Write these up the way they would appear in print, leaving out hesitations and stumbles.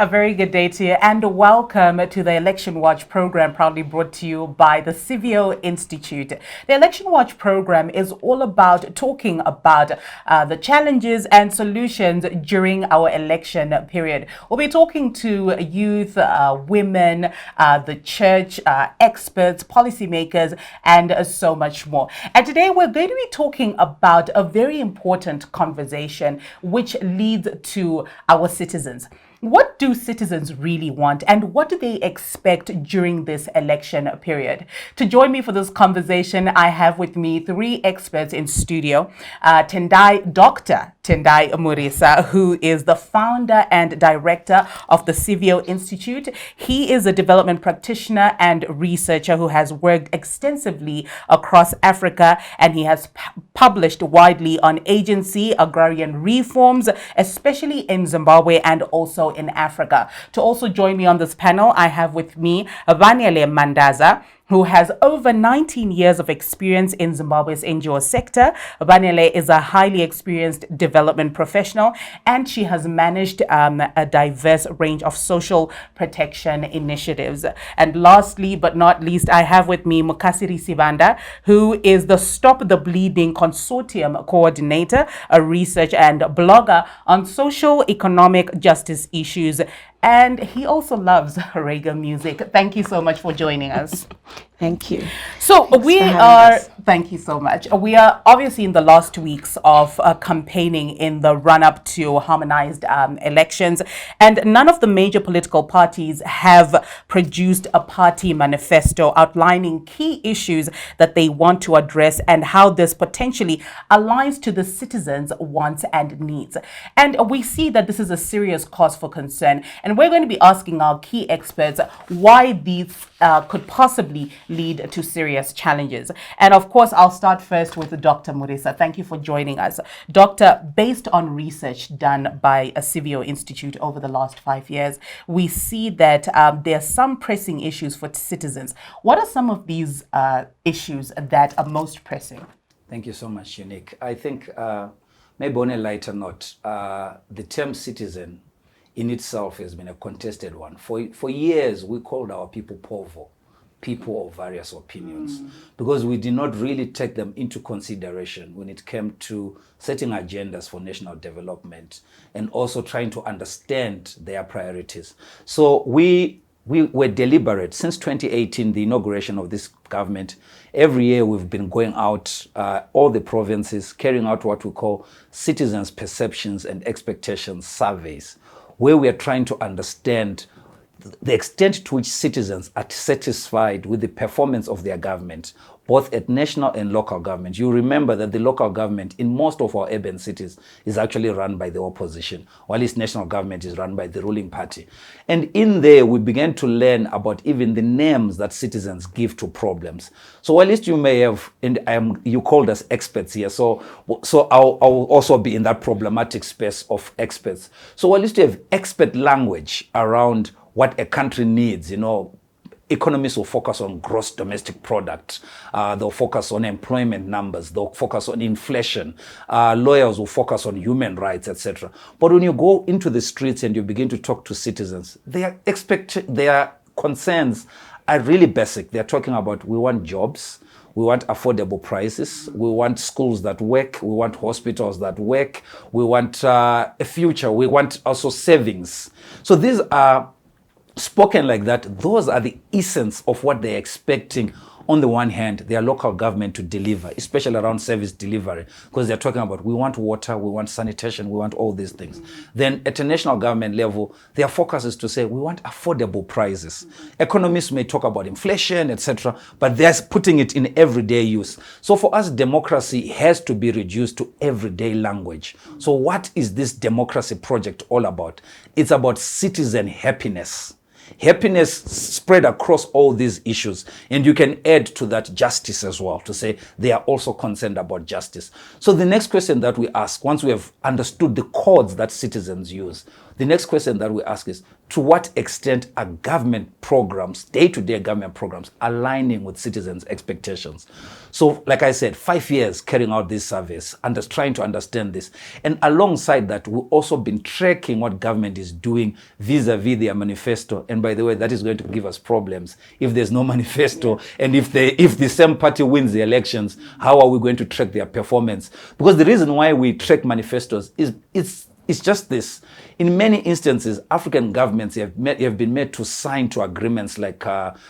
A very good day to you and welcome to the Election Watch program, proudly brought to you by the Civio Institute. The Election Watch program is all about talking about the challenges and solutions during our election period. We'll be talking to youth, women, the church, experts, policymakers, and so much more. And today we're going to be talking about a very important conversation which leads to our citizens. What do citizens really want and what do they expect during this election period? To join me for this conversation, I have with me three experts in studio. Dr. Tendai Murisa, who is the founder and director of the Civio Institute. He is a development practitioner and researcher who has worked extensively across Africa, and he has published widely on agency, agrarian reforms, especially in Zimbabwe and also in Africa. To also join me on this panel, I have with me Vanele Mandaza, who has over 19 years of experience in Zimbabwe's NGO sector. Vanele is a highly experienced development professional, and she has managed a diverse range of social protection initiatives. And lastly, but not least, I have with me Mukasiri Sibanda, who is the Stop the Bleeding Consortium coordinator, a research and blogger on social economic justice issues. And he also loves reggae music. Thank you so much for joining us. Thank you. So thank you so much. We are obviously in the last weeks of campaigning in the run-up to harmonized elections, and none of the major political parties have produced a party manifesto outlining key issues that they want to address and how this potentially aligns to the citizens' wants and needs. And we see that this is a serious cause for concern, and we're going to be asking our key experts why these could possibly lead to serious challenges. And of course, I'll start first with Dr. Murisa. Thank you for joining us. Doctor, based on research done by a Civio Institute over the last 5 years, we see that there are some pressing issues for citizens. What are some of these issues that are most pressing? Thank you so much, Unique. I think maybe on a lighter note, the term citizen in itself has been a contested one. For years, we called our people povo, people of various opinions, because we did not really take them into consideration when it came to setting agendas for national development and also trying to understand their priorities. So we were deliberate. Since 2018, the inauguration of this government, every year we've been going out, all the provinces, carrying out what we call citizens' perceptions and expectations surveys, where we are trying to understand the extent to which citizens are satisfied with the performance of their government, both at national and local government. You remember that the local government in most of our urban cities is actually run by the opposition, while its national government is run by the ruling party. And in there, we began to learn about even the names that citizens give to problems. So while least you may have, and you called us experts here, so I'll also be in that problematic space of experts. So while least you have expert language around what a country needs, economists will focus on gross domestic product. They'll focus on employment numbers. They'll focus on inflation. Lawyers will focus on human rights, etc. But when you go into the streets and you begin to talk to citizens, their concerns are really basic. They're talking about, we want jobs. We want affordable prices. We want schools that work. We want hospitals that work. We want a future. We want also savings. So these are spoken like that. Those are the essence of what they're expecting. On the one hand, their local government to deliver, especially around service delivery, because they're talking about, we want water, we want sanitation, we want all these things. Then at a national government level, their focus is to say, we want affordable prices. Economists may talk about inflation, etc., but they're putting it in everyday use. So for us, democracy has to be reduced to everyday language. So what is this democracy project all about? It's about citizen happiness. Happiness spread across all these issues. And you can add to that justice as well, to say they are also concerned about justice. So the next question that we ask, once we have understood the codes that citizens use, the next question that we ask is, to what extent are government programs, day-to-day government programs, aligning with citizens' expectations? So, like I said, 5 years carrying out these surveys, trying to understand this. And alongside that, we've also been tracking what government is doing vis-a-vis their manifesto. And by the way, that is going to give us problems if there's no manifesto. And if the same party wins the elections, how are we going to track their performance? Because the reason why we track manifestos is it's just this. In many instances, African governments have been made to sign to agreements like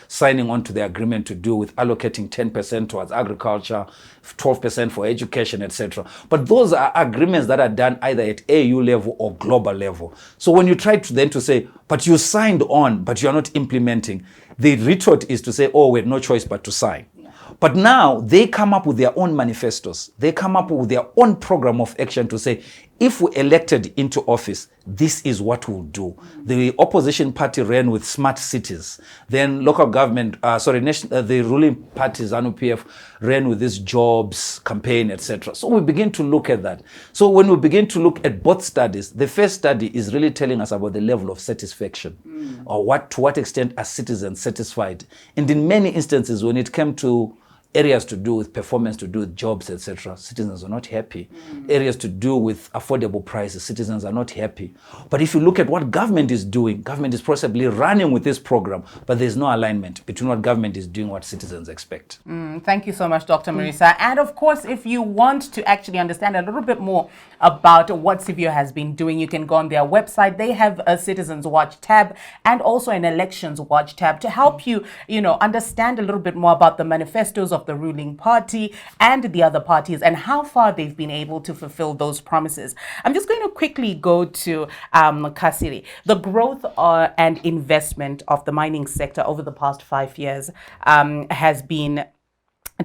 signing on to the agreement to do with allocating 10% towards agriculture, 12% for education, etc. But those are agreements that are done either at AU level or global level. So when you try to say, but you signed on, but you're not implementing, the retort is to say, oh, we had no choice but to sign. But now they come up with their own manifestos. They come up with their own program of action to say, if we elected into office, this is what we'll do. The opposition party ran with smart cities. Then local government, the ruling party, ZANU-PF, ran with this jobs campaign, etc. So we begin to look at that. So when we begin to look at both studies, the first study is really telling us about the level of satisfaction, or to what extent are citizens satisfied. And in many instances, when it came to areas to do with performance, to do with jobs, etc., citizens are not happy. Areas to do with affordable prices, citizens are not happy. But if you look at what government is doing, government is possibly running with this program, but there's no alignment between what government is doing, what citizens expect. Thank you so much, Dr. Marisa. And of course, if you want to actually understand a little bit more about what Civio has been doing, you can go on their website. They have a Citizens Watch tab and also an Elections Watch tab to help you, understand a little bit more about the manifestos of the ruling party and the other parties and how far they've been able to fulfill those promises. I'm just going to quickly go to Kasiri. The growth and investment of the mining sector over the past 5 years has been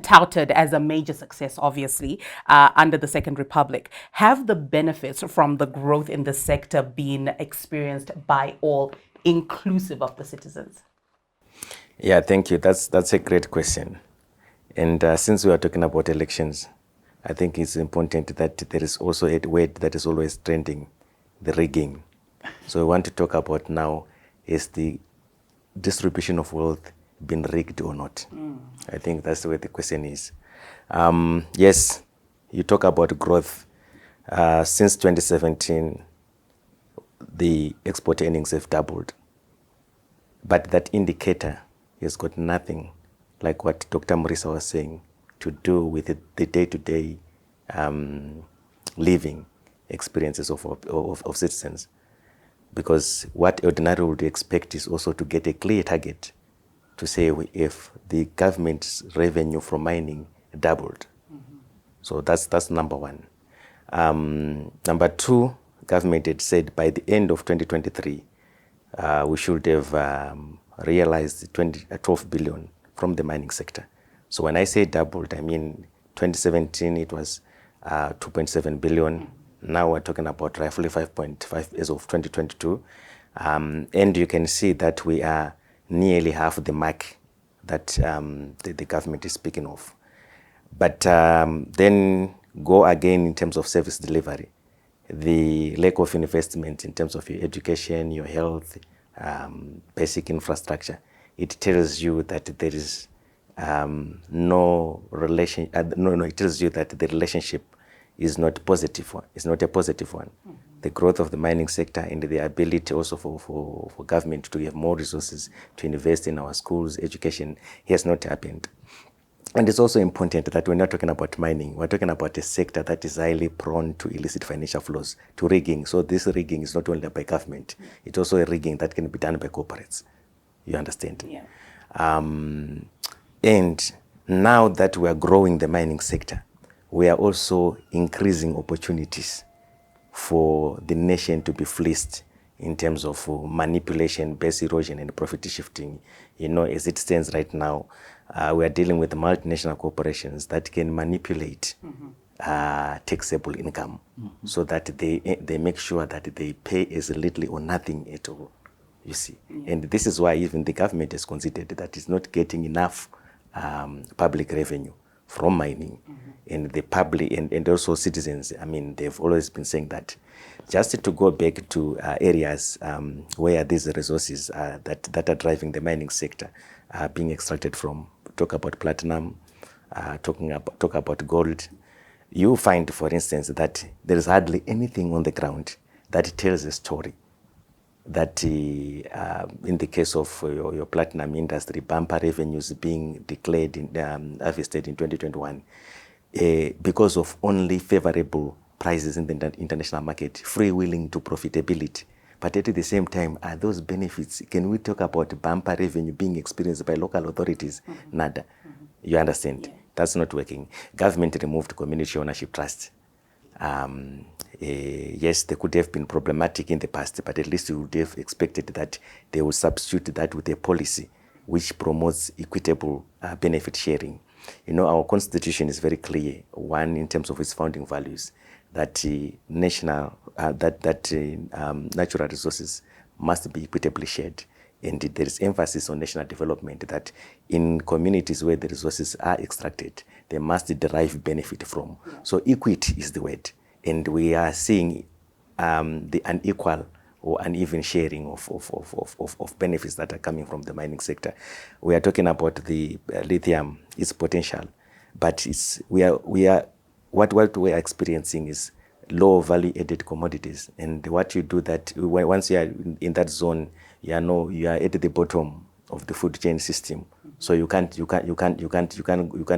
touted as a major success, obviously, under the Second Republic. Have the benefits from the growth in the sector been experienced by all, inclusive of the citizens? Yeah, thank you. That's a great question. And since we are talking about elections, I think it's important that there is also a word that is always trending, the rigging. So we want to talk about now, is the distribution of wealth been rigged or not? I think that's the way the question is. Yes, you talk about growth. Since 2017, the export earnings have doubled. But that indicator has got nothing like what Dr. Marisa was saying, to do with the day-to-day living experiences of citizens. Because what ordinarily would expect is also to get a clear target to say if the government's revenue from mining doubled. So that's number one. Number two, government had said by the end of 2023, we should have realized 12 billion from the mining sector. So when I say doubled, I mean 2017 it was 2.7 billion. Now we're talking about roughly 5.5 as of 2022. And you can see that we are nearly half the mark that the government is speaking of. But then go again in terms of service delivery. The lack of investment in terms of your education, your health, basic infrastructure, it tells you that there is no relation. It tells you that the relationship is not positive one. It's not a positive one. The growth of the mining sector and the ability also for government to have more resources to invest in our schools, education, has not happened. And it's also important that we're not talking about mining. We're talking about a sector that is highly prone to illicit financial flows, to rigging. So this rigging is not only by government, it's also a rigging that can be done by corporates. You understand? Yeah. And now that we are growing the mining sector, we are also increasing opportunities for the nation to be fleeced in terms of manipulation, base erosion, and profit shifting. As it stands right now, we are dealing with multinational corporations that can manipulate taxable income so that they make sure that they pay as little or nothing at all, you see. And this is why even the government has considered that it's not getting enough public revenue from mining. And the public and also citizens, I mean, they've always been saying that. Just to go back to areas where these resources that are driving the mining sector are being extracted from, talk about platinum, talk about gold, you find, for instance, that there is hardly anything on the ground that tells a story. That in the case of your platinum industry, bumper revenues being declared harvested in 2021, because of only favorable prices in the international market, freewheeling to profitability. But at the same time, are those benefits, can we talk about bumper revenue being experienced by local authorities? Nada. You understand? Yeah. That's not working. Government removed community ownership trust. Yes, they could have been problematic in the past, but at least you would have expected that they would substitute that with a policy which promotes equitable benefit sharing. You know, our constitution is very clear, one, in terms of its founding values, that natural resources must be equitably shared. And there is emphasis on national development, that in communities where the resources are extracted, they must derive benefit from. Yeah. So equity is the word. And we are seeing the unequal or uneven sharing of benefits that are coming from the mining sector. We are talking about the lithium, its potential, but what we are experiencing is low value added commodities. And what you do that once you are in that zone, you are at the bottom of the food chain system. So you can't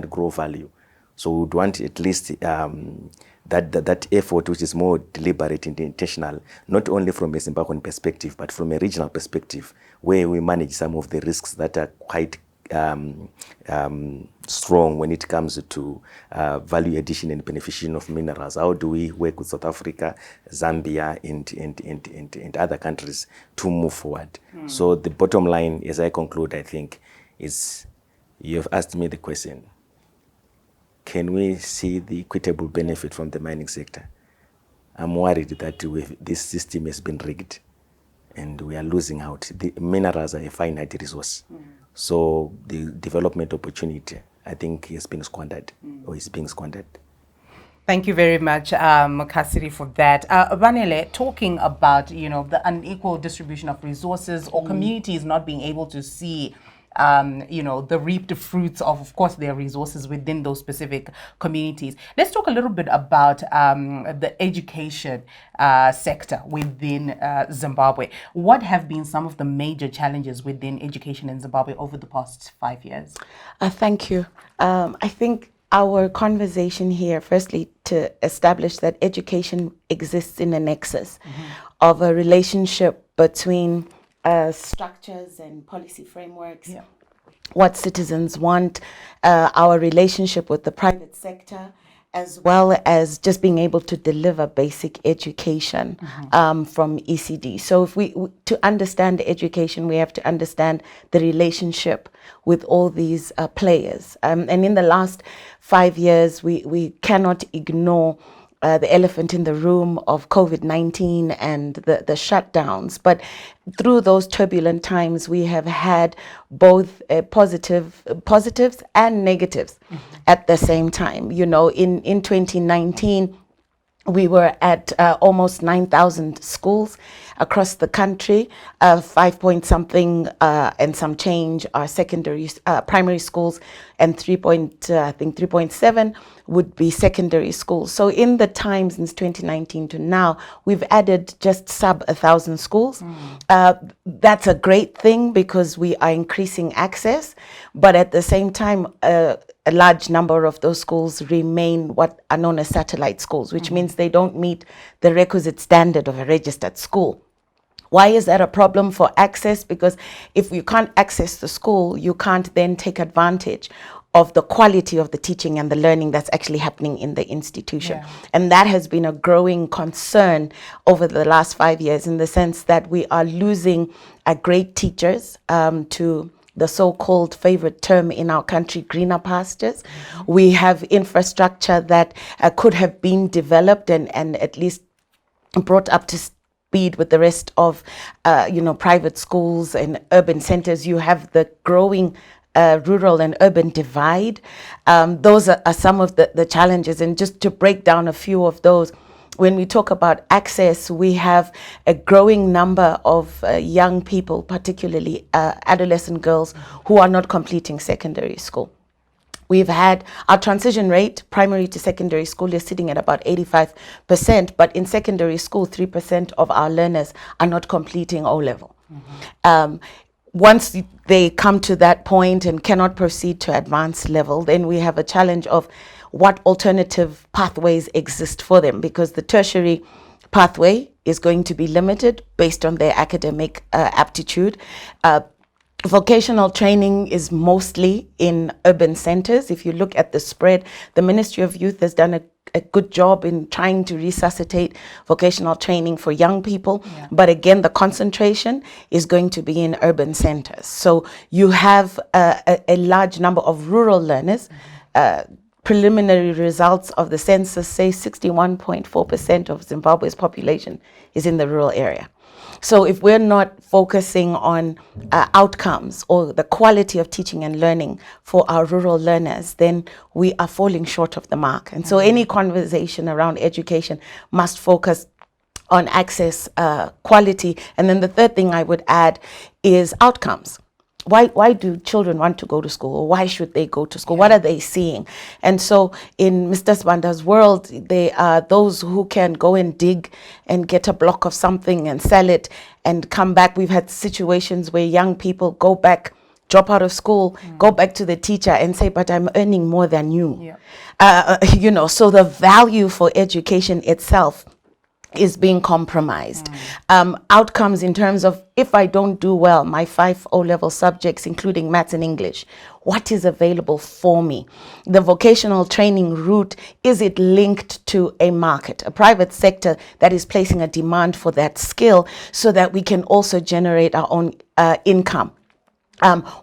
grow value. So we would want at least that effort, which is more deliberate and intentional, not only from a Zimbabwean perspective, but from a regional perspective, where we manage some of the risks that are quite strong when it comes to value addition and beneficiation of minerals. How do we work with South Africa, Zambia, and other countries to move forward? So the bottom line, as I conclude, I think, is you have asked me the question, can we see the equitable benefit from the mining sector? I'm worried that this system has been rigged and we are losing out. The minerals are a finite resource. So the development opportunity, I think, has been squandered or is being squandered. Thank you very much, Kasiri, for that. Vanele, talking about, the unequal distribution of resources or communities not being able to see the reaped fruits of course, their resources within those specific communities. Let's talk a little bit about the education sector within Zimbabwe. What have been some of the major challenges within education in Zimbabwe over the past 5 years? Thank you. I think our conversation here, firstly, to establish that education exists in a nexus of a relationship between structures and policy frameworks, what citizens want, our relationship with the private sector, as well as just being able to deliver basic education from ECD. So if to understand education, we have to understand the relationship with all these players. And in the last 5 years, we cannot ignore the elephant in the room of COVID-19 and the shutdowns. But through those turbulent times, we have had both positives and negatives at the same time. In 2019, we were at almost 9,000 schools across the country. 5 point something and some change are primary schools, and 3.7 would be secondary schools. So in the time since 2019 to now, we've added just sub 1,000 schools. That's a great thing because we are increasing access, but at the same time, a large number of those schools remain what are known as satellite schools, which means they don't meet the requisite standard of a registered school. Why is that a problem for access? Because if you can't access the school, you can't then take advantage of the quality of the teaching and the learning that's actually happening in the institution. Yeah. And that has been a growing concern over the last 5 years, in the sense that we are losing great teachers to the so-called favorite term in our country, greener pastures. We have infrastructure that could have been developed and at least brought up to speed with the rest of private schools and urban centers. You have the growing rural and urban divide. Those are some of the challenges. And just to break down a few of those, when we talk about access, we have a growing number of young people, particularly adolescent girls, who are not completing secondary school. We've had our transition rate, primary to secondary school, is sitting at about 85%, but in secondary school, 3% of our learners are not completing O-level. Once they come to that point and cannot proceed to advanced level, then we have a challenge of what alternative pathways exist for them, because the tertiary pathway is going to be limited based on their academic aptitude. Vocational training is mostly in urban centers. If you look at the spread, the Ministry of Youth has done a good job in trying to resuscitate vocational training for young people. Yeah. But again, the concentration is going to be in urban centers. So you have a large number of rural learners. Preliminary results of the census say 61.4% of Zimbabwe's population is in the rural area. So if we're not focusing on outcomes or the quality of teaching and learning for our rural learners, then we are falling short of the mark. And so any conversation around education must focus on access, quality. And then the third thing I would add is outcomes. Why do children want to go to school? Or why should they go to school? Yeah. What are they seeing? And so in Mr. Sbanda's world, they are those who can go and dig and get a block of something and sell it and come back. We've had situations where young people go back, drop out of school, go back to the teacher and say, but I'm earning more than you. Yeah. So the value for education itself is being compromised. Outcomes in terms of, if I don't do well, my 5 O-level subjects, including maths and English, what is available for me? The vocational training route, is it linked to a market, a private sector that is placing a demand for that skill so that we can also generate our own income?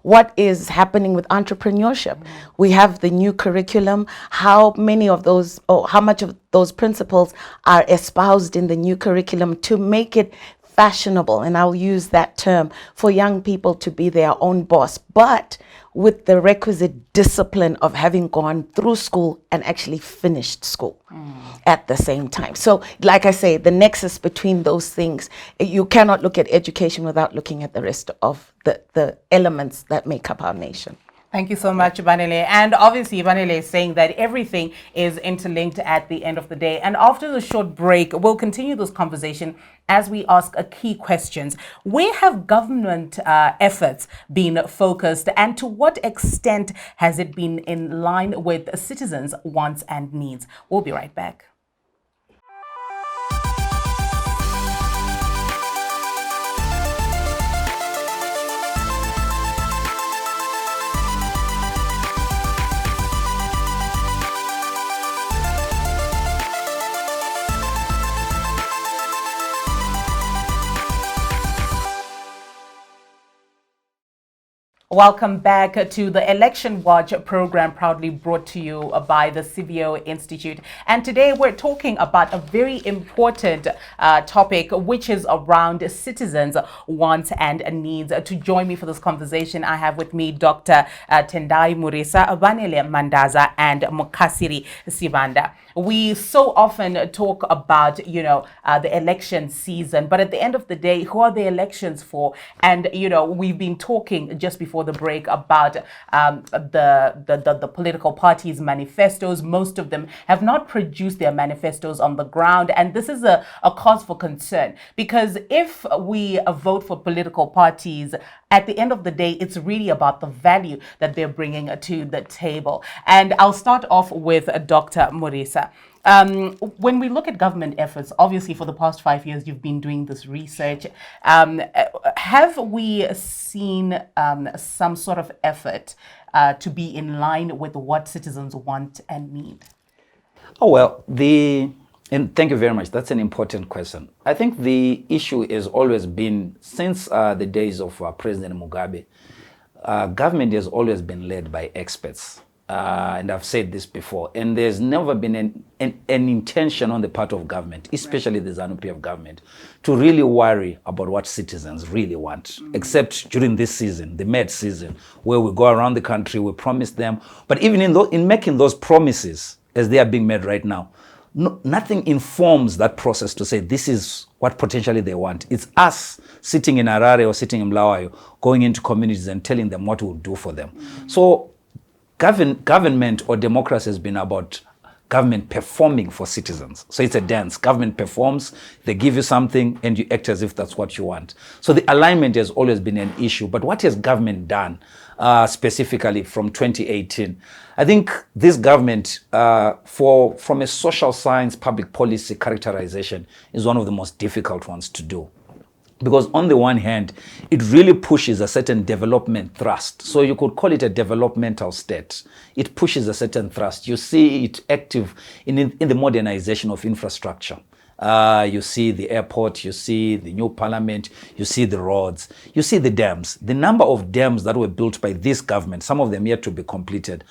What is happening with entrepreneurship? We have the new curriculum. How many of those, or how much of those principles are espoused in the new curriculum to make it fashionable, and I'll use that term, for young people to be their own boss, but with the requisite discipline of having gone through school and actually finished school at the same time. So like I say, the nexus between those things, you cannot look at education without looking at the rest of the elements that make up our nation. Thank you so much, Banele. And obviously, Banele is saying that everything is interlinked at the end of the day. And after the short break, we'll continue this conversation as we ask key questions. Where have government efforts been focused, and to what extent has it been in line with citizens' wants and needs? We'll be right back. Welcome back to the Election Watch program, proudly brought to you by the Civio Institute. And today we're talking about a very important topic, which is around citizens' wants and needs. To join me for this conversation, I have with me Dr. Tendai Murisa, Banele Mandaza, and Mukasiri Sibanda. We so often talk about, the election season, but at the end of the day, who are the elections for? And, we've been talking just before the break about the political parties' manifestos. Most of them have not produced their manifestos on the ground, and this is a cause for concern, because if we vote for political parties, at the end of the day, it's really about the value that they're bringing to the table. And I'll start off with Dr. Murisa. When we look at government efforts, obviously for the past 5 years, you've been doing this research. Have we seen some sort of effort to be in line with what citizens want and need? Oh, well, and thank you very much. That's an important question. I think the issue has always been, since the days of President Mugabe, government has always been led by experts. and I've said this before, and there's never been an intention on the part of government, especially the ZANU-PF government, to really worry about what citizens really want, except during this season, the Med season, where we go around the country, we promise them. But even in making those promises, as they are being made right now, nothing informs that process to say this is what potentially they want. It's us sitting in Harare or sitting in Bulawayo, going into communities and telling them what we'll do for them. So government or democracy has been about government performing for citizens. So it's a dance. Government performs, they give you something, and you act as if that's what you want. So the alignment has always been an issue. But what has government done specifically from 2018? I think this government, from a social science public policy characterization, is one of the most difficult ones to do. Because on the one hand, it really pushes a certain development thrust. So you could call it a developmental state. It pushes a certain thrust. You see it active in the modernization of infrastructure. You see the airport, you see the new parliament, you see the roads, you see the dams. The number of dams that were built by this government, some of them yet to be completed,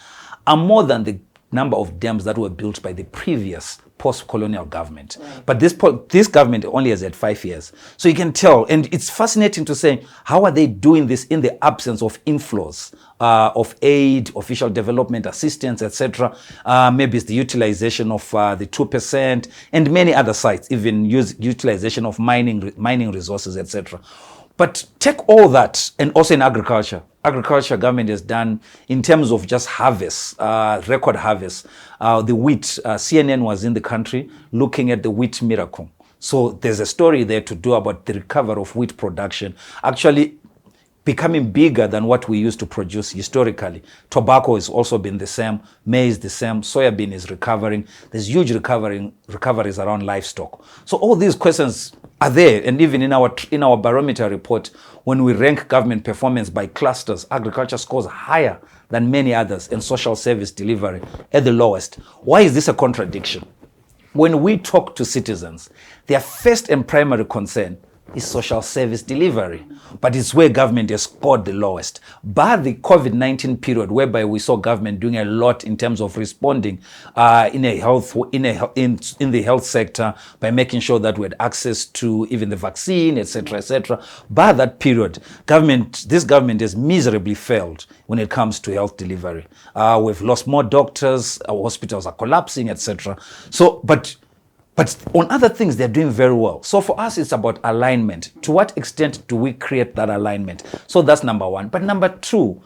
are more than the number of dams that were built by the previous post-colonial government. Right. But this government only has had 5 years. So you can tell, and it's fascinating to say, how are they doing this in the absence of inflows of aid, official development assistance, etc. Maybe it's the utilization of the 2% and many other sites, even utilization of mining resources, etc. But take all that, and also in agriculture government has done in terms of just harvest, record harvest. The wheat, CNN was in the country looking at the wheat miracle. So there's a story there to do about the recovery of wheat production, actually becoming bigger than what we used to produce historically. Tobacco has also been the same, maize the same, soybean is recovering. There's huge recoveries around livestock. So all these questions are there, and even in our barometer report, when we rank government performance by clusters, agriculture scores higher than many others, and social service delivery at the lowest. Why is this a contradiction? When we talk to citizens, their first and primary concern is social service delivery, but it's where government has scored the lowest. By the COVID-19 period, whereby we saw government doing a lot in terms of responding in the health sector by making sure that we had access to even the vaccine, etc., etc. By that period, this government has miserably failed when it comes to health delivery. We've lost more doctors, our hospitals are collapsing, etc. So, but on other things, they're doing very well. So for us, it's about alignment. To what extent do we create that alignment? So that's number one. But number two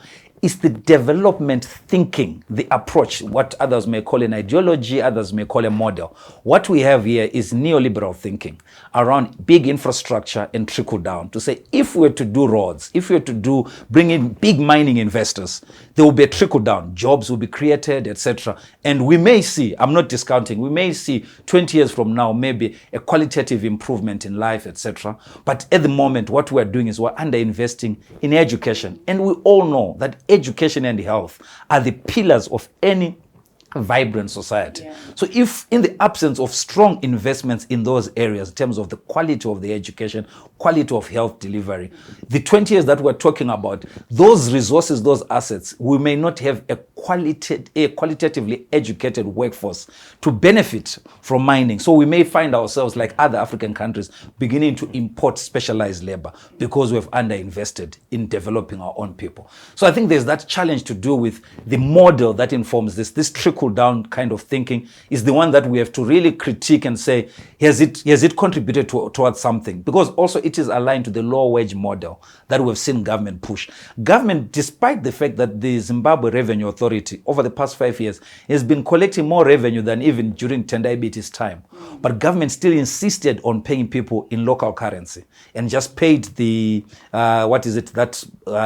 is the development thinking, the approach, what others may call an ideology, others may call a model. What we have here is neoliberal thinking around big infrastructure and trickle down to say, if we were to do roads, if we were to bring in big mining investors, there will be a trickle down, jobs will be created, etc. And we may see, I'm not discounting, we may see 20 years from now, maybe a qualitative improvement in life, etc. But at the moment, what we're doing is we're underinvesting in education. And we all know that education and health are the pillars of any vibrant society. Yeah. So if in the absence of strong investments in those areas in terms of the quality of the education, quality of health delivery, the 20 years that we're talking about, those resources, those assets, we may not have a qualitatively educated workforce to benefit from mining. So we may find ourselves, like other African countries, beginning to import specialized labor because we've underinvested in developing our own people. So I think there's that challenge to do with the model that informs this trickle down kind of thinking is the one that we have to really critique and say, has it contributed towards something? Because also it is aligned to the low wage model that we've seen government push. Government, despite the fact that the Zimbabwe Revenue Authority over the past 5 years has been collecting more revenue than even during Tendai Mbiki's time, but government still insisted on paying people in local currency and just paid the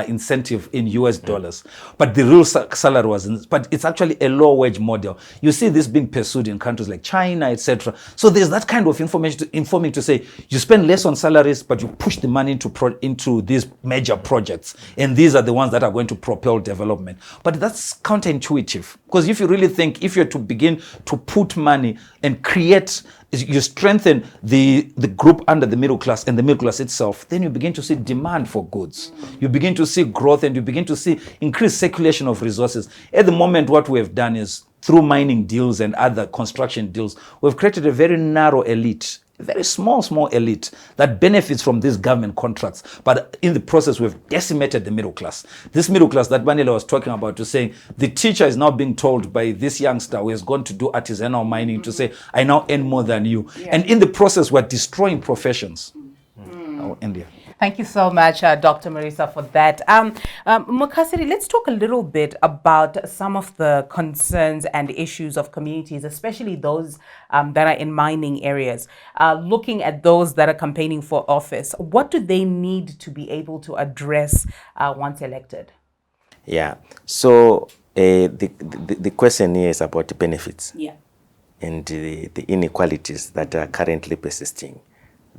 incentive in US dollars. But the real salary was but it's actually a low wage model. You see this being pursued in countries like China, etc. So there's that kind of information to informing to say you spend less on salaries, but you push the money into these major projects, and these are the ones that are going to propel development. But that's counterintuitive, because if you really think, if you're to begin to put money and create, you strengthen the group under the middle class and the middle class itself, then you begin to see demand for goods. You begin to see growth, and you begin to see increased circulation of resources. At the moment, what we have done is, through mining deals and other construction deals, we've created a very narrow elite, a very small elite that benefits from these government contracts. But in the process, we've decimated the middle class. This middle class that Banele was talking about, to say the teacher is now being told by this youngster who has gone to do artisanal mining to say, I now earn more than you. Yeah. And in the process, we're destroying professions. India. Thank you so much, Dr. Marisa, for that. Mukasiri, let's talk a little bit about some of the concerns and issues of communities, especially those that are in mining areas. Looking at those that are campaigning for office, what do they need to be able to address once elected? Yeah, so the question here is about the benefits, yeah, and the inequalities that are currently persisting.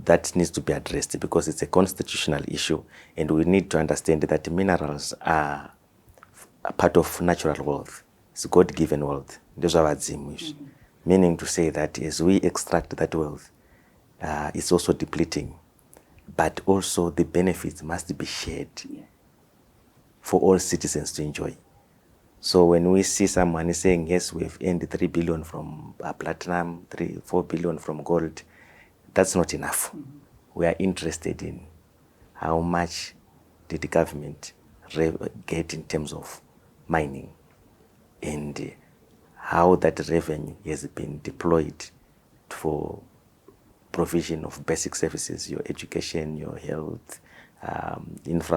That needs to be addressed, because it's a constitutional issue, and we need to understand that minerals are a part of natural wealth. It's God-given wealth. Those are meaning to say that as we extract that wealth, it's also depleting, but also the benefits must be shared for all citizens to enjoy. So when we see someone saying, yes, we've earned 3 billion from platinum, 4 billion from gold, that's not enough. We are interested in how much did the government get in terms of mining, and how that revenue has been deployed for provision of basic services, your education, your health,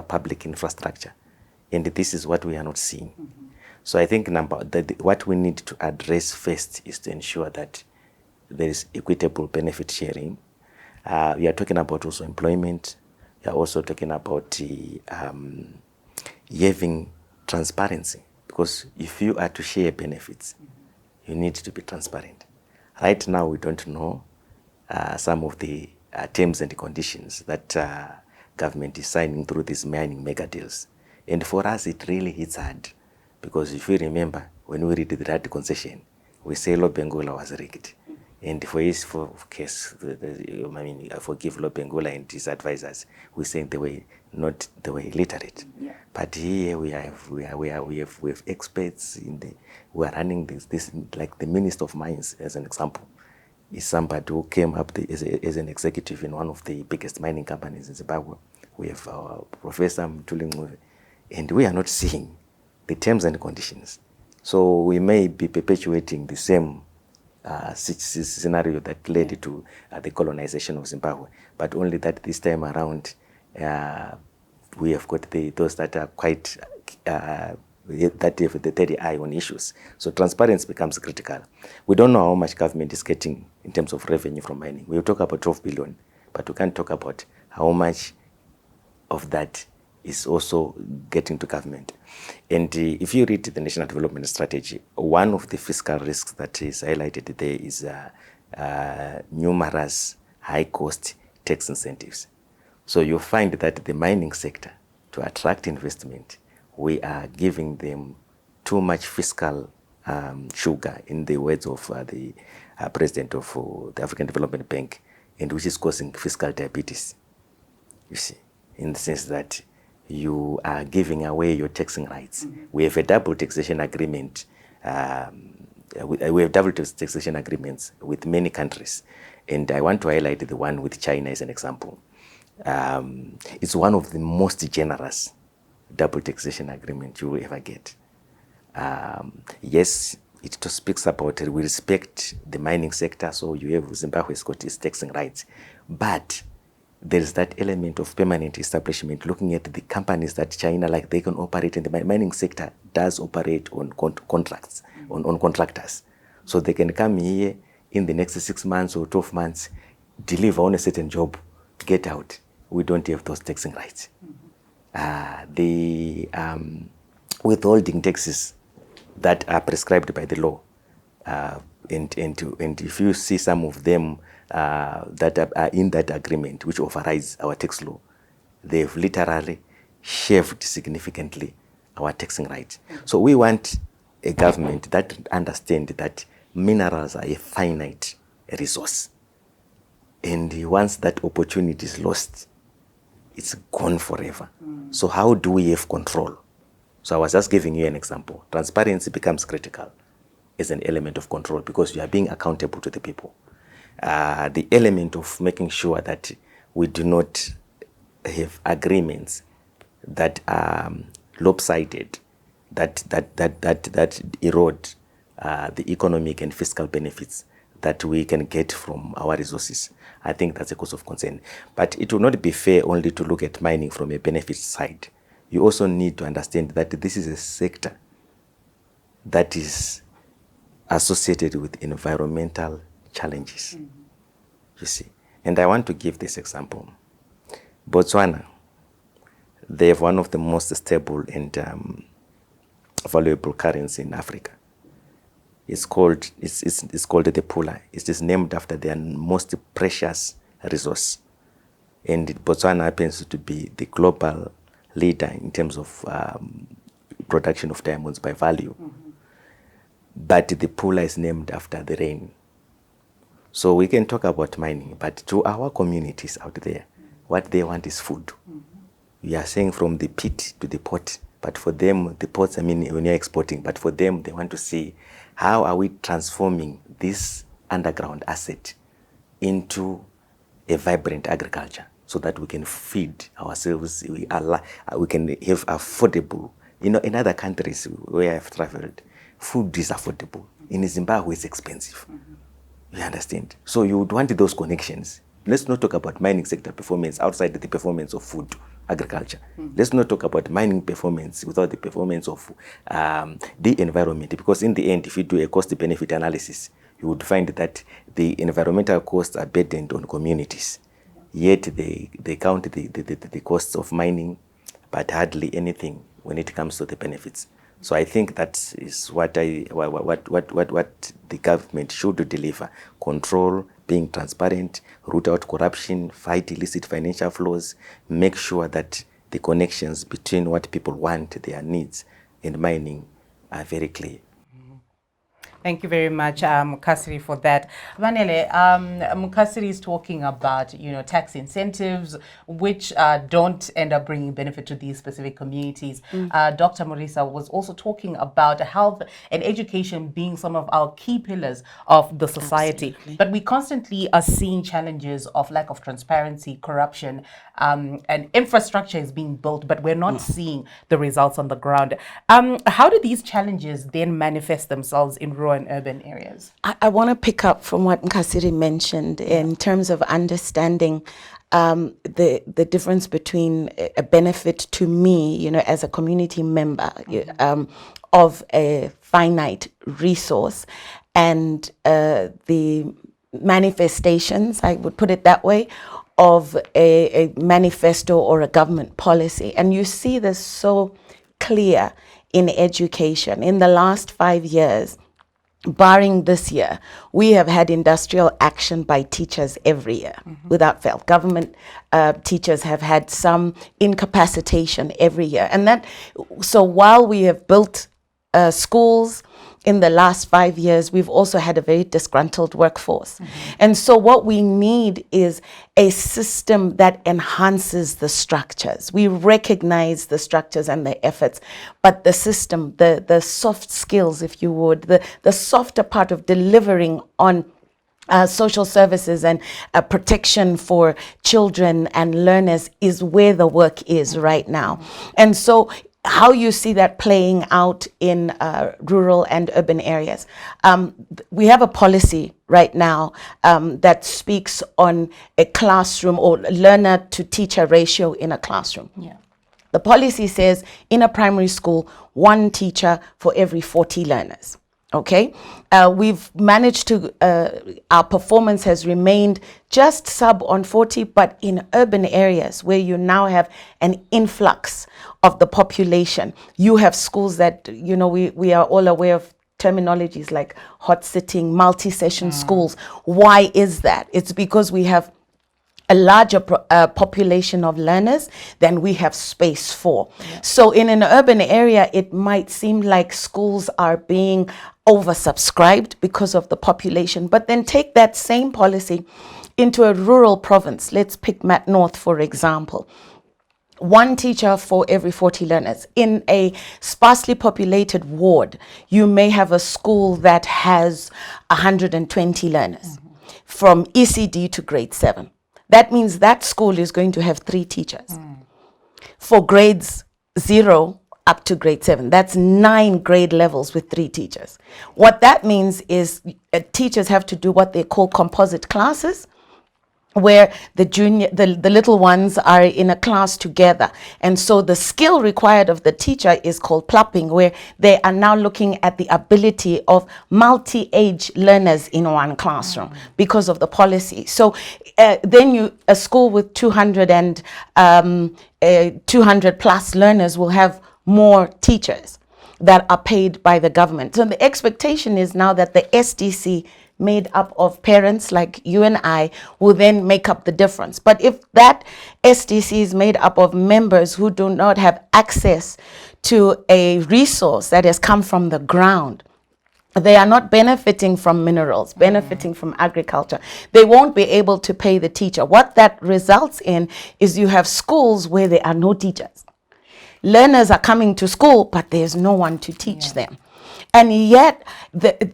public infrastructure. And this is what we are not seeing. So I think what we need to address first is to ensure that there is equitable benefit sharing. We are talking about also employment. We are also talking about having transparency, because if you are to share benefits, you need to be transparent. Right now, we don't know some of the terms and conditions that government is signing through these mining mega deals. And for us, it really hits hard, because if you remember, when we read the right concession, we say Lobengula was rigged. And for his case, I forgive Lobengula and his advisors, we say not the way literate. Yeah. But here we have experts we are running this like the Minister of Mines, as an example, is somebody who came up as an executive in one of the biggest mining companies in Zimbabwe. We have our Professor Mtulingwe, and we are not seeing the terms and conditions. So we may be perpetuating the same scenario that led to the colonization of Zimbabwe, but only that this time around we have got those that are quite that have the third eye on issues. So transparency becomes critical. We don't know how much government is getting in terms of revenue from mining. We'll talk about 12 billion, but we can't talk about how much of that is also getting to government. And if you read the National Development Strategy, one of the fiscal risks that is highlighted there is numerous high-cost tax incentives. So you find that the mining sector, to attract investment, we are giving them too much fiscal sugar, in the words of the president of the African Development Bank, and which is causing fiscal diabetes, you see, in the sense that you are giving away your taxing rights. We have a double taxation agreement. We have double taxation agreements with many countries, and I want to highlight the one with China as an example. It's one of the most generous double taxation agreements you will ever get. Yes, it speaks about we respect the mining sector, so you have Zimbabwe's got its taxing rights, but there is that element of permanent establishment, looking at the companies that China, like they can operate in the mining sector, does operate on contracts, on contractors. So they can come here in the next 6 months or 12 months, deliver on a certain job, get out. We don't have those taxing rights. The withholding taxes that are prescribed by the law, And if you see some of them that are in that agreement, which overrides our tax law, they've literally shaved significantly our taxing rights. So we want a government that understands that minerals are a finite resource. And once that opportunity is lost, it's gone forever. So how do we have control? So I was just giving you an example. Transparency becomes critical as an element of control because you are being accountable to the people. The element of making sure that we do not have agreements that are lopsided, that erode the economic and fiscal benefits that we can get from our resources. I think that's a cause of concern. But it will not be fair only to look at mining from a benefits side. You also need to understand that this is a sector that is associated with environmental challenges. You see. And I want to give this example. Botswana, they have one of the most stable and valuable currency in Africa. It's called the pula. It is named after their most precious resource. And Botswana happens to be the global leader in terms of production of diamonds by value. But the pula is named after the rain. So we can talk about mining, but to our communities out there, what they want is food. We are saying from the pit to the pot, but for them, the pots, I mean, when you're exporting, but for them, they want to see how are we transforming this underground asset into a vibrant agriculture so that we can feed ourselves, we can have affordable. You know, in other countries where I've traveled, food is affordable. In Zimbabwe, it's expensive. You understand? So you would want those connections. Let's not talk about mining sector performance outside the performance of food agriculture. Let's not talk about mining performance without the performance of the environment, because in the end, if you do a cost-benefit analysis, you would find that the environmental costs are burdened on communities. Yet they count the costs of mining, but hardly anything when it comes to the benefits. So I think that is what the government should deliver: control, being transparent, root out corruption, fight illicit financial flows, make sure that the connections between what people want, their needs, and mining are very clear. Thank you very much, Mukasiri, for that. Vanele, Mukasiri is talking about, tax incentives, which don't end up bringing benefit to these specific communities. Dr. Morisa was also talking about health and education being some of our key pillars of the society. Absolutely. But we constantly are seeing challenges of lack of transparency, corruption, and infrastructure is being built, but we're not seeing the results on the ground. How do these challenges then manifest themselves in rural and urban areas? I want to pick up from what Nkasiri mentioned in terms of understanding the difference between a benefit to me, as a community member of a finite resource and the manifestations, I would put it that way, of a manifesto or a government policy. And you see this so clear in education. In the last 5 years, barring this year, we have had industrial action by teachers every year without fail. Government teachers have had some incapacitation every year. And so while we have built schools in the last 5 years, we've also had a very disgruntled workforce. And so what we need is a system that enhances the structures. We recognize the structures and the efforts, but the system, the soft skills, if you would, the softer part of delivering on social services and protection for children and learners is where the work is right now. And so how you see that playing out in rural and urban areas. We have a policy right now that speaks on a classroom or learner to teacher ratio in a classroom. Yeah. The policy says in a primary school, 1 teacher for every 40 learners. Okay, we've managed to, our performance has remained just sub on 40, but in urban areas where you now have an influx of the population, you have schools that, we are all aware of terminologies like hot sitting, multi-session schools. Why is that? It's because we have a larger population of learners than we have space for. So in an urban area, it might seem like schools are being oversubscribed because of the population. But then take that same policy into a rural province. Let's pick Mat North, for example. One teacher for every 40 learners. In a sparsely populated ward, you may have a school that has 120 learners from ECD to grade 7. That means that school is going to have 3 teachers. For grades 0 up to grade 7, that's 9 grade levels with 3 teachers. What that means is teachers have to do what they call composite classes, where the little ones are in a class together. And so the skill required of the teacher is called plupping, where they are now looking at the ability of multi-age learners in one classroom because of the policy. So then a school with 200 plus learners will have more teachers that are paid by the government. So the expectation is now that the SDC, made up of parents like you and I, will then make up the difference. But if that SDC is made up of members who do not have access to a resource that has come from the ground, they are not benefiting from minerals, benefiting from agriculture, they won't be able to pay the teacher. What that results in is you have schools where there are no teachers. Learners are coming to school, but there's no one to teach them. And yet,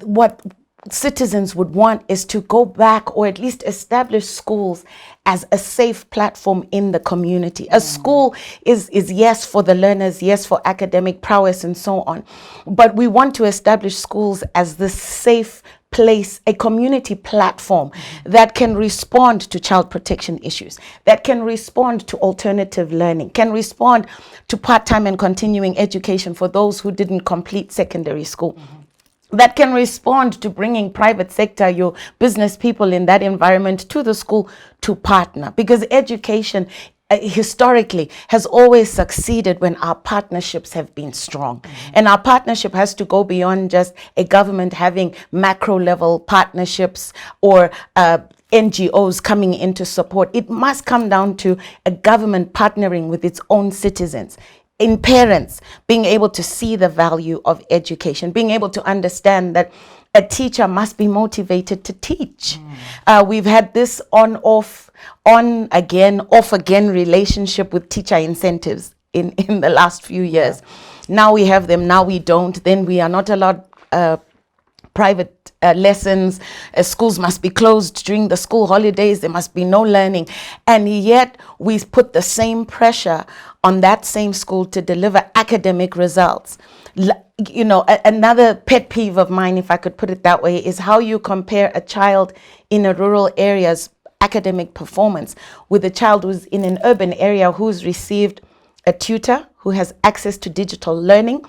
what citizens would want is to go back, or at least establish schools as a safe platform in the community. A school is yes for the learners, yes for academic prowess and so on, but we want to establish schools as the safe place, a community platform that can respond to child protection issues, that can respond to alternative learning, can respond to part-time and continuing education for those who didn't complete secondary school, that can respond to bringing private sector, your business people in that environment to the school to partner. Because education historically has always succeeded when our partnerships have been strong. And our partnership has to go beyond just a government having macro level partnerships or NGOs coming in to support. It must come down to a government partnering with its own citizens, in parents being able to see the value of education, being able to understand that a teacher must be motivated to teach. We've had this off again relationship with teacher incentives in the last few years. Now we have them, now we don't. Then we are not allowed private lessons. Schools must be closed during the school holidays. There must be no learning. And yet we put the same pressure on that same school to deliver academic results. You know, another pet peeve of mine, if I could put it that way, is how you compare a child in a rural area's academic performance with a child who's in an urban area who's received a tutor, who has access to digital learning,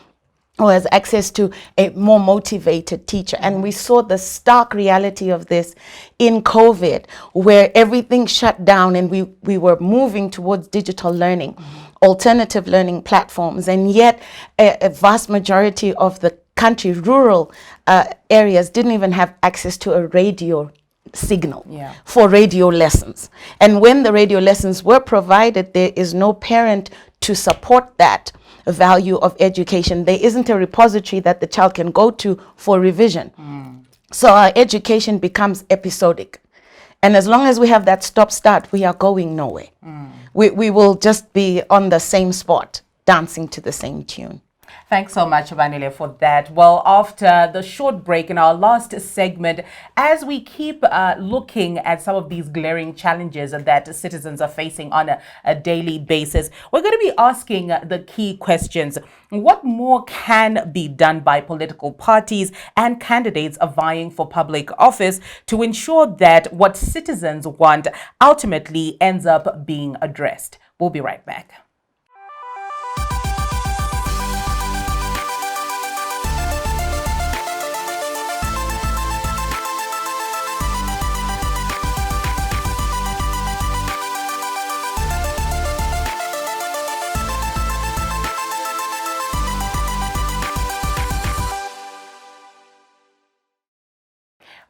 who has access to a more motivated teacher. And we saw the stark reality of this in COVID, where everything shut down and we were moving towards digital learning, alternative learning platforms. And yet a vast majority of the country, rural areas, didn't even have access to a radio signal for radio lessons. And when the radio lessons were provided, there is no parent to support that value of education. There isn't a repository that the child can go to for revision. So our education becomes episodic. And as long as we have that stop-start, we are going nowhere. We will just be on the same spot, dancing to the same tune. Thanks so much, Vanile, for that. Well, after the short break in our last segment, as we keep looking at some of these glaring challenges that citizens are facing on a daily basis, we're going to be asking the key questions. What more can be done by political parties and candidates vying for public office to ensure that what citizens want ultimately ends up being addressed? We'll be right back.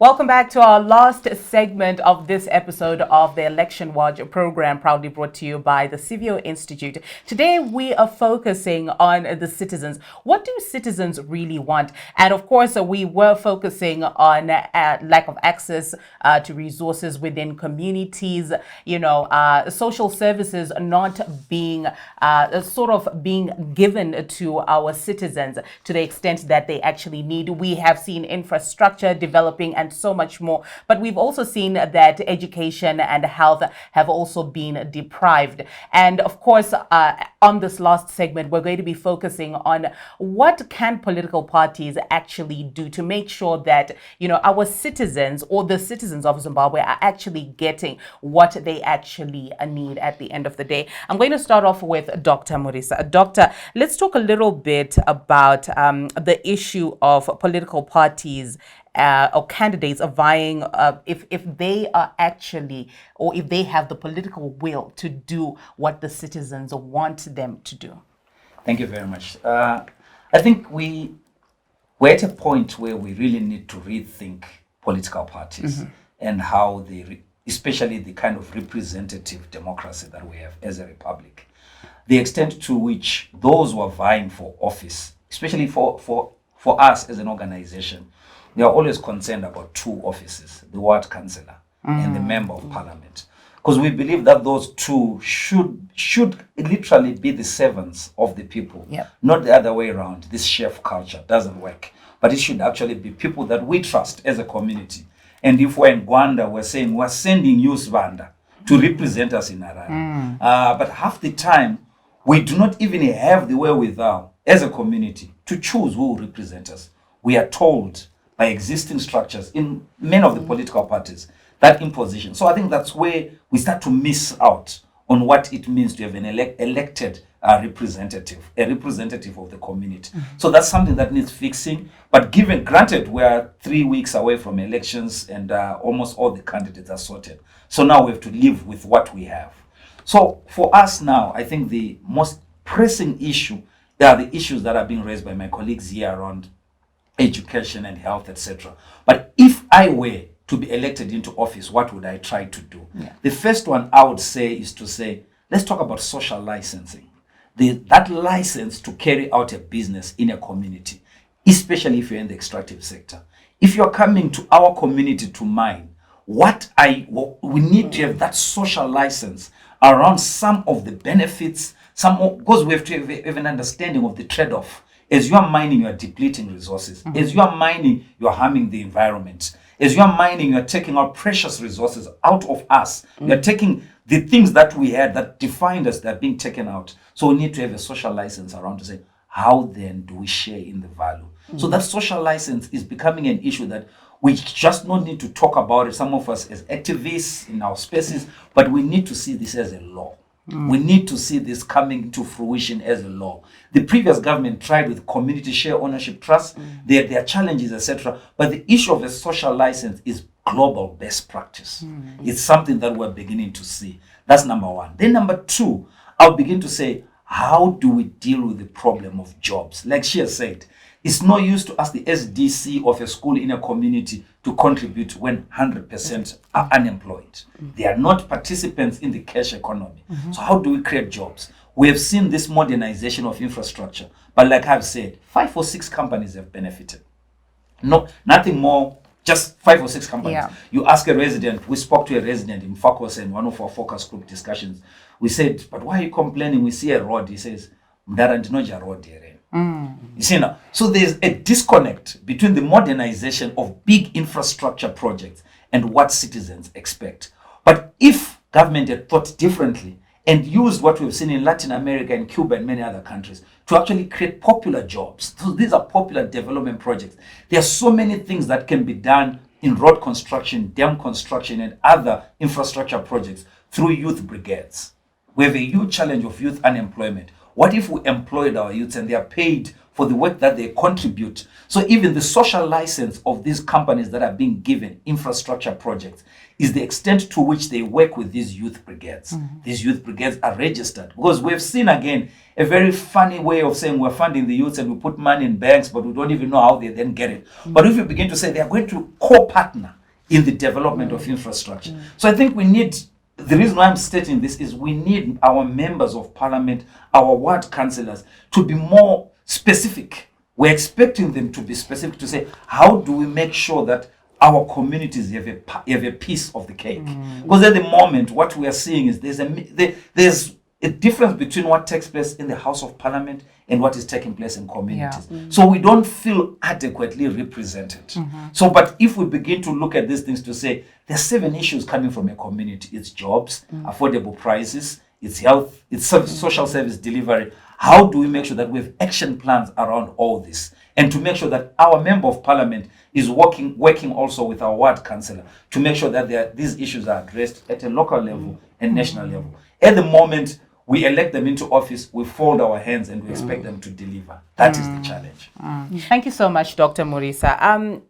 Welcome back to our last segment of this episode of the Election Watch program, proudly brought to you by the Civio Institute. Today, we are focusing on the citizens. What do citizens really want? And of course, we were focusing on lack of access to resources within communities, social services not being being given to our citizens to the extent that they actually need. We have seen infrastructure developing and so much more. But we've also seen that education and health have also been deprived. And of course, on this last segment, we're going to be focusing on what can political parties actually do to make sure that, our citizens or the citizens of Zimbabwe are actually getting what they actually need at the end of the day. I'm going to start off with Dr. Murisa. Doctor, let's talk a little bit about the issue of political parties or candidates are vying if they are actually, or if they have the political will to do what the citizens want them to do. Thank you very much. I think we're at a point where we really need to rethink political parties and how they, especially the kind of representative democracy that we have as a republic. The extent to which those who are vying for office, especially for us as an organization, we are always concerned about two offices, the ward councillor and the member of parliament. Because we believe that those two should literally be the servants of the people, not the other way around. This chef culture doesn't work. But it should actually be people that we trust as a community. And if we're in Gwanda, we're saying we're sending you, Svanda, to represent us in Harare. But half the time, we do not even have the wherewithal as a community to choose who will represent us. We are told by existing structures in many of the political parties that imposition. So I think that's where we start to miss out on what it means to have an elected representative, a representative of the community. So that's something that needs fixing. But granted, we are 3 weeks away from elections and almost all the candidates are sorted. So now we have to live with what we have. So for us now, I think the most pressing issue, there are the issues that are being raised by my colleagues here around education and health, etc. But if I were to be elected into office, what would I try to do? The first one I would say is to say, let's talk about social licensing. That license to carry out a business in a community, especially if you're in the extractive sector. If you're coming to our community to mine, we need to have that social license around some of the benefits, because we have to have an understanding of the trade-off. As you are mining, you are depleting resources. As you are mining, you are harming the environment. As you are mining, you are taking our precious resources out of us. You are taking the things that we had that defined us, that are being taken out. So we need to have a social license around to say, how then do we share in the value? So that social license is becoming an issue that we just don't need to talk about it, some of us as activists in our spaces, but we need to see this as a law. We need to see this coming to fruition as a law. The previous government tried with community share ownership trusts. There are challenges, etc. But the issue of a social license is global best practice. It's something that we're beginning to see. That's number one. Then number two, I'll begin to say, how do we deal with the problem of jobs? Like she has said, it's no use to ask the SDC of a school in a community to contribute when 100% are unemployed. They are not participants in the cash economy. So how do we create jobs? We have seen this modernization of infrastructure, but like I've said, 5 or 6 companies have benefited. No, nothing more, just 5 or 6 companies. You ask a resident, we spoke to a resident in Fakos in one of our focus group discussions. We said, but why are you complaining? We see a road. He says, Mdarantinoja road here. You see now, so there's a disconnect between the modernization of big infrastructure projects and what citizens expect. But if government had thought differently and used what we've seen in Latin America and Cuba and many other countries to actually create popular jobs, so these are popular development projects. There are so many things that can be done in road construction, dam construction, and other infrastructure projects through youth brigades. We have a huge challenge of youth unemployment. What if we employed our youths and they are paid for the work that they contribute. So even the social license of these companies that are being given infrastructure projects is the extent to which they work with these youth brigades. These youth brigades are registered, because we've seen again a very funny way of saying we're funding the youths and we put money in banks, but we don't even know how they then get it. But if you begin to say they are going to co-partner in the development of infrastructure. So I think we need, the reason why I'm stating this is we need our members of parliament, our ward councillors, to be more specific. We're expecting them to be specific, to say, how do we make sure that our communities have a piece of the cake? Because at the moment, what we are seeing is there's a difference between what takes place in the House of Parliament and what is taking place in communities. So we don't feel adequately represented. So, but if we begin to look at these things to say, there's 7 issues coming from a community. It's jobs, affordable prices, it's health, it's social service delivery. How do we make sure that we have action plans around all this? And to make sure that our member of parliament is working also with our ward councillor to make sure that these issues are addressed at a local level and national level. At the moment, we elect them into office, we fold our hands and we expect them to deliver. That is the challenge. Thank you so much, Dr. Murisa.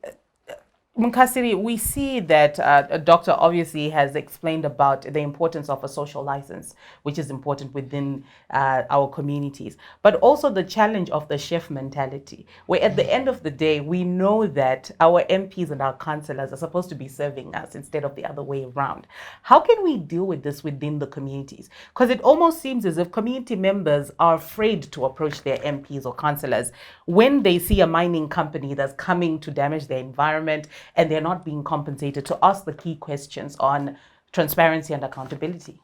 Munkasiri, we see that a doctor obviously has explained about the importance of a social license, which is important within our communities, but also the challenge of the chef mentality, where at the end of the day, we know that our MPs and our councillors are supposed to be serving us instead of the other way around. How can we deal with this within the communities? Because it almost seems as if community members are afraid to approach their MPs or councillors when they see a mining company that's coming to damage their environment and they're not being compensated, to ask the key questions on transparency and accountability.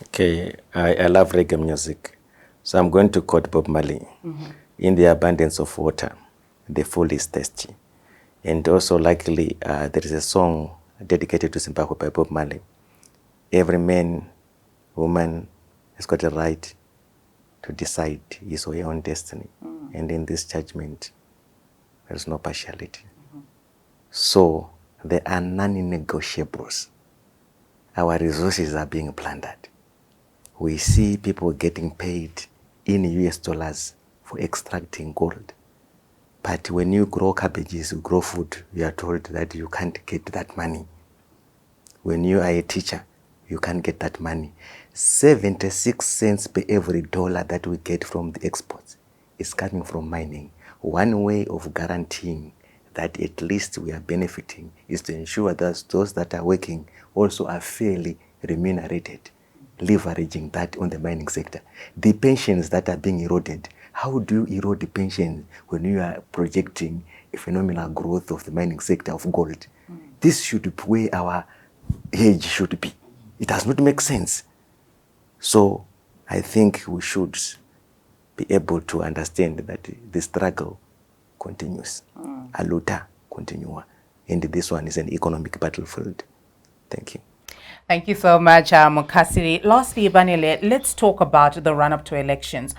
Okay, I love reggae music. So I'm going to quote Bob Marley. In the abundance of water, the fool is thirsty. And also, likely, there is a song dedicated to Zimbabwe by Bob Marley. Every man, woman has got a right to decide his or her own destiny. And in this judgment, there is no partiality. So there are non-negotiables. Our resources are being plundered. We see people getting paid in US dollars for extracting gold. But when you grow cabbages, you grow food, you are told that you can't get that money. When you are a teacher, you can't get that money. 76 cents per every dollar that we get from the exports is coming from mining. One way of guaranteeing that at least we are benefiting is to ensure that those that are working also are fairly remunerated, leveraging that on the mining sector. The pensions that are being eroded, how do you erode the pensions when you are projecting a phenomenal growth of the mining sector of gold? This should be where our hedge should be. It does not make sense. So I think we should be able to understand that the struggle continues. Aluta continua. And this one is an economic battlefield. Thank you. Thank you so much, Mukasiri. Lastly, Banele, let's talk about the run-up to elections.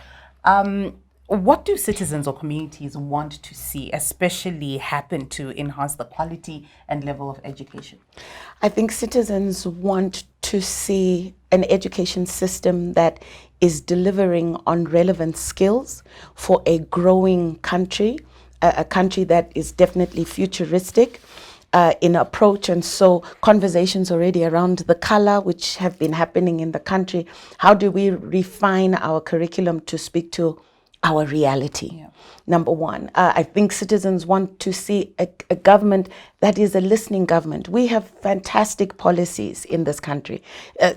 What do citizens or communities want to see, especially happen to enhance the quality and level of education? I think citizens want to see an education system that is delivering on relevant skills for a growing country, a country that is definitely futuristic in approach. And so conversations already around the color, which have been happening in the country. How do we refine our curriculum to speak to our reality? Yeah. Number one, I think citizens want to see a government that is a listening government. We have fantastic policies in this country,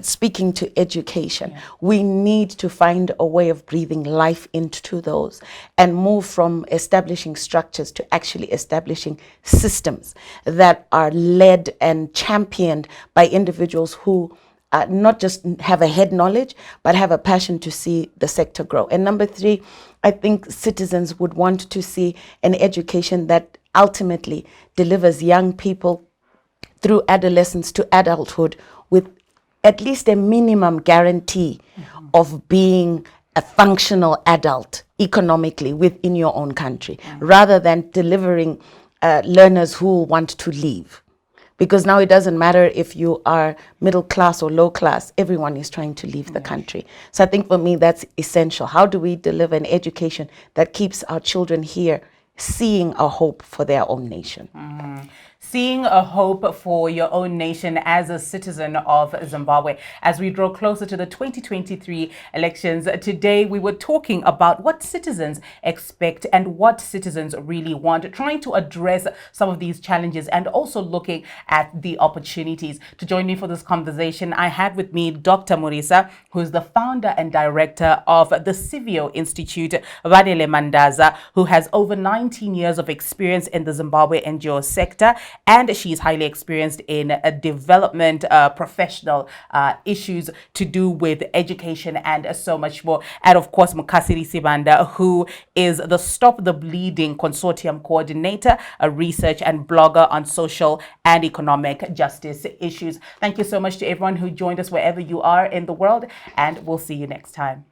speaking to education. Yeah. We need to find a way of breathing life into those and move from establishing structures to actually establishing systems that are led and championed by individuals who not just have a head knowledge, but have a passion to see the sector grow. And number three, I think citizens would want to see an education that ultimately delivers young people through adolescence to adulthood with at least a minimum guarantee of being a functional adult economically within your own country, rather than delivering learners who want to leave. Because now it doesn't matter if you are middle class or low class, everyone is trying to leave the country. So I think for me that's essential. How do we deliver an education that keeps our children here seeing a hope for their own nation? Seeing a hope for your own nation as a citizen of Zimbabwe. As we draw closer to the 2023 elections, today we were talking about what citizens expect and what citizens really want, trying to address some of these challenges and also looking at the opportunities. To join me for this conversation, I had with me Dr. Murisa, who is the founder and director of the Civio Institute, Vanele Mandaza, who has over 19 years of experience in the Zimbabwe NGO sector, and she is highly experienced in development professional issues to do with education and so much more. And of course, Mukasiri Sibanda, who is the Stop the Bleeding Consortium Coordinator, a research and blogger on social and economic justice issues. Thank you so much to everyone who joined us wherever you are in the world, and we'll see you next time.